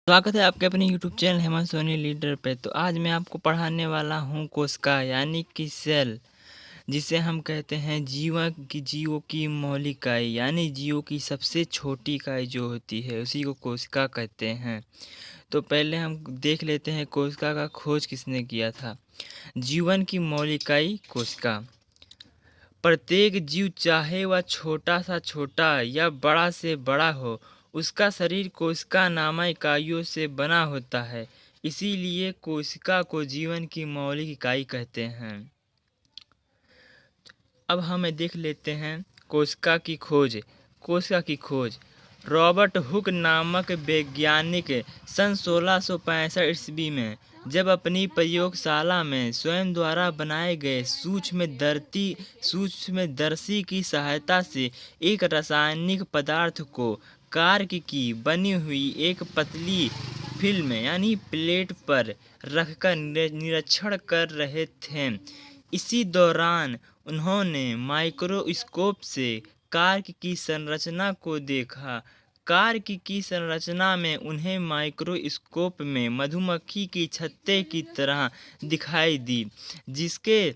स्वागत है आपके अपने YouTube channel Hemant Soni leader पे। तो आज मैं आपको पढ़ाने वाला हूँ कोशिका यानी कि सेल, जिसे हम कहते हैं जीवों की मौलिक इकाई यानी जीवों की सबसे छोटी इकाई जो होती है उसी को कोशिका कहते हैं। तो पहले हम देख लेते हैं कोशिका का खोज किसने किया था। जीवन की मौलिक इकाई कोशिका। प्रत्येक जीव चाहे वह छोटा या बड़ा से बड़ा हो, उसका शरीर कोशिका नामक इकाइयों से बना होता है। इसीलिए कोशिका को जीवन की मौलिक इकाई कहते हैं। अब हमें देख लेते हैं कोशिका की खोज। कोशिका की खोज रॉबर्ट हुक नामक वैज्ञानिक सन 1665 ईस्वी में जब अपनी प्रयोगशाला में स्वयं द्वारा बनाए गए सूक्ष्मदर्शी की सहायता से एक रासायनिक पदार्थ को कार्क की बनी हुई एक पतली फिल्म यानी प्लेट पर रखकर निरीक्षण कर रहे थे। इसी दौरान उन्होंने माइक्रोस्कोप से कार्क की संरचना को देखा। कार्क की संरचना में उन्हें माइक्रोस्कोप में मधुमक्खी की छत्ते की तरह दिखाई दी, जिसके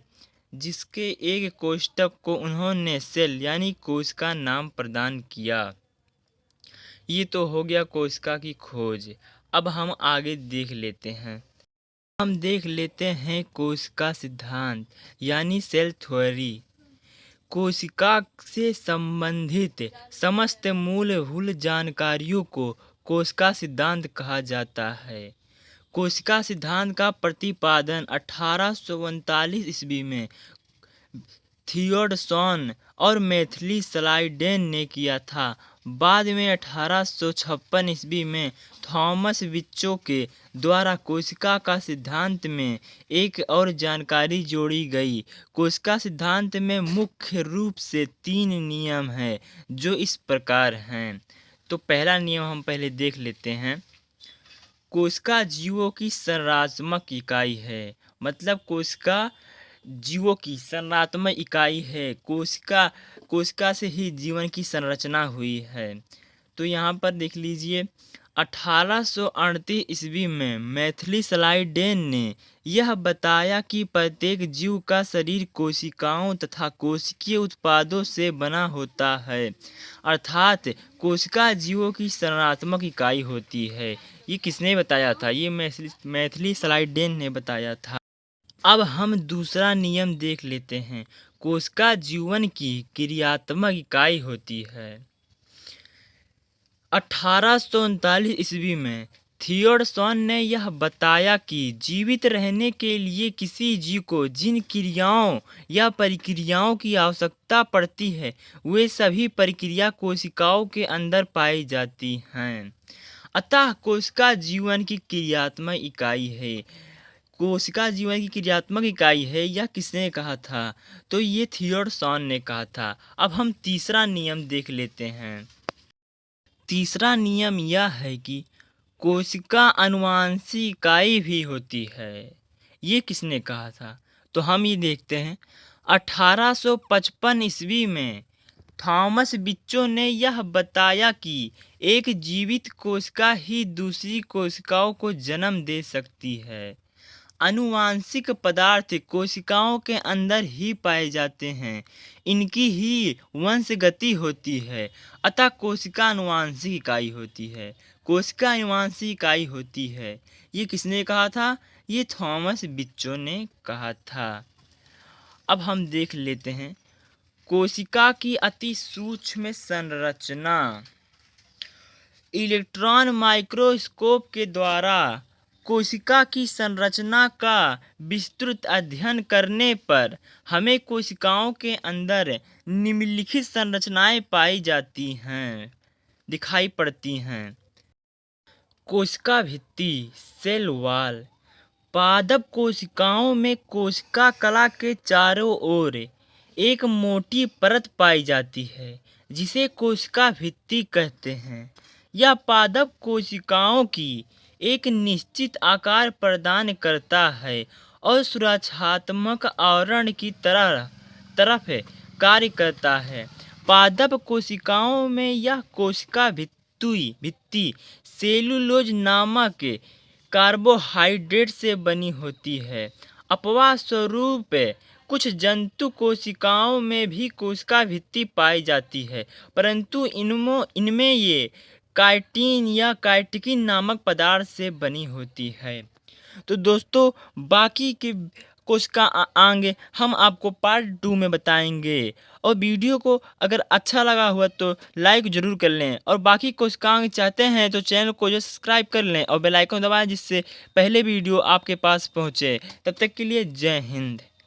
जिसके एक कोष्ठक को उन्होंने सेल यानी कोशिका नाम प्रदान किया। ये तो हो गया कोशिका की खोज। अब हम आगे देख लेते हैं। हम देख लेते हैं कोशिका सिद्धांत यानी सेल थ्योरी। कोशिका से संबंधित समस्त मूलभूत जानकारियों को कोशिका सिद्धांत कहा जाता है। कोशिका सिद्धांत का प्रतिपादन 1839 ईस्वी में थियोडोर और मैथिली स्लाइडेन ने किया था। बाद में 1856 ईस्वी में थॉमस विच्चो के द्वारा कोशिका का सिद्धांत में एक और जानकारी जोड़ी गई। कोशिका सिद्धांत में मुख्य रूप से 3 नियम हैं जो इस प्रकार हैं। तो पहला नियम हम पहले देख लेते हैं। कोशिका जीवों की संरचनात्मक इकाई है। मतलब कोशिका जीवों की संरचनात्मक इकाई है। कोशिका से ही जीवन की संरचना हुई है। तो यहाँ पर देख लीजिए 1838 ईस्वी में मैथिली स्लाइडेन ने यह बताया कि प्रत्येक जीव का शरीर कोशिकाओं तथा कोशिकीय उत्पादों से बना होता है, अर्थात कोशिका जीवों की संरचनात्मक इकाई होती है। ये किसने बताया था? ये मैथिली स्लाइडेन ने बताया था। अब हम दूसरा नियम देख लेते हैं। कोशिका जीवन की क्रियात्मक इकाई होती है। 1839 ईस्वी में थियोडोर ने यह बताया कि जीवित रहने के लिए किसी जीव को जिन क्रियाओं या प्रक्रियाओं की आवश्यकता पड़ती है, वे सभी प्रक्रिया कोशिकाओं के अंदर पाई जाती हैं। अतः कोशिका जीवन की क्रियात्मक इकाई है। कोशिका जीवन की क्रियात्मक इकाई है, यह किसने कहा था? तो ये थियोडोर ने कहा था। अब हम तीसरा नियम देख लेते हैं। तीसरा नियम यह है कि कोशिका आनुवंशिक इकाई भी होती है। ये किसने कहा था? तो हम ये देखते हैं। 1855 ईस्वी में थॉमस विच्चो ने यह बताया कि एक जीवित कोशिका ही दूसरी कोशिकाओं को जन्म दे सकती है। आनुवंशिक पदार्थ कोशिकाओं के अंदर ही पाए जाते हैं, इनकी ही वंशगति होती है। अतः कोशिका आनुवंशिक इकाई होती है। कोशिका आनुवंशिक इकाई होती है। ये किसने कहा था? ये थॉमस विच्चो ने कहा था। अब हम देख लेते हैं कोशिका की अति सूक्ष्म संरचना। इलेक्ट्रॉन माइक्रोस्कोप के द्वारा कोशिका की संरचना का विस्तृत अध्ययन करने पर हमें कोशिकाओं के अंदर निम्नलिखित संरचनाएं पाई जाती हैं, दिखाई पड़ती हैं। कोशिका भित्ति, सेल वॉल। पादप कोशिकाओं में कोशिका कला के चारों ओर एक मोटी परत पाई जाती है, जिसे कोशिका भित्ति कहते हैं। यह पादप कोशिकाओं की एक निश्चित आकार प्रदान करता है और सुरक्षात्मक आवरण की तरफ कार्य करता है। पादप कोशिकाओं में यह कोशिका भित्ति सेलुलोज नामक कार्बोहाइड्रेट से बनी होती है। अपवाद स्वरूप कुछ जंतु कोशिकाओं में भी कोशिका भित्ति पाई जाती है, परंतु इनमें ये काइटिन या काइटिकिन नामक पदार्थ से बनी होती है। तो दोस्तों, बाकी के कोशिका आगे हम आपको पार्ट 2 में बताएंगे। और वीडियो को अगर अच्छा लगा हुआ तो लाइक ज़रूर कर लें, और बाकी कोशिकाएं चाहते हैं तो चैनल को जो सब्सक्राइब कर लें और बेल आइकन दबाएं, जिससे पहले वीडियो आपके पास पहुंचे। तब तक के लिए जय हिंद।